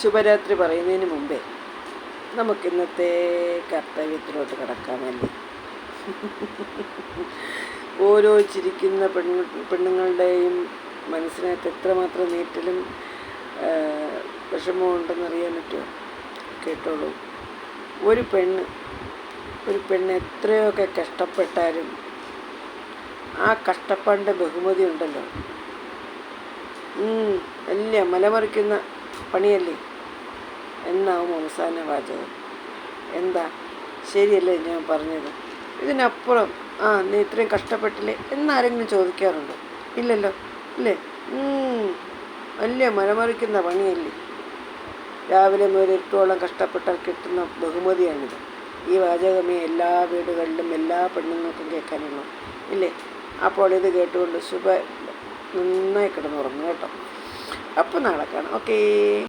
ശുഭരാത്രി പറയുന്നതിന് മുമ്പേ നമുക്കിന്നത്തെ കർത്തവ്യത്തിലോട്ട് കിടക്കാമല്ലേ. ഓരോ ചിരിക്കുന്ന പെണ്ണുങ്ങളുടെയും മനസ്സിനകത്ത് എത്രമാത്രം നീറ്റലും വിഷമവും ഉണ്ടെന്നറിയാൻ പറ്റുമോ? കേട്ടോളൂ. ഒരു പെണ്ണ് എത്രയൊക്കെ കഷ്ടപ്പെട്ടാലും ആ കഷ്ടപ്പാടിൻ്റെ ബഹുമതി ഉണ്ടല്ലോ, വലിയ മലമറിക്കുന്ന പണിയല്ലേ എന്നാവും അവസാന വാചകം. എന്താ ശരിയല്ലേ ഞാൻ പറഞ്ഞത്? ഇതിനപ്പുറം നീ ഇത്രയും കഷ്ടപ്പെട്ടില്ലേ എന്നാരെങ്കിലും ചോദിക്കാറുണ്ടോ? ഇല്ലല്ലോ, ഇല്ലേ? വലിയ മലമറിക്കുന്ന പണിയല്ലേ. രാവിലെ മുതൽ ഇരുട്ടോളം കഷ്ടപ്പെട്ടാൽ കിട്ടുന്ന ബഹുമതിയാണിത്. ഈ വാചകമേ എല്ലാ വീടുകളിലും എല്ലാ പെണ്ണുങ്ങൾക്കും കേൾക്കാനുള്ളൂ, ഇല്ലേ? അപ്പോൾ ഇത് കേട്ടുകൊണ്ട് നന്നായി കിടന്നുറങ്ങും കേട്ടോ. അപ്പോൾ നാളെ കാണാം. ഓക്കേ.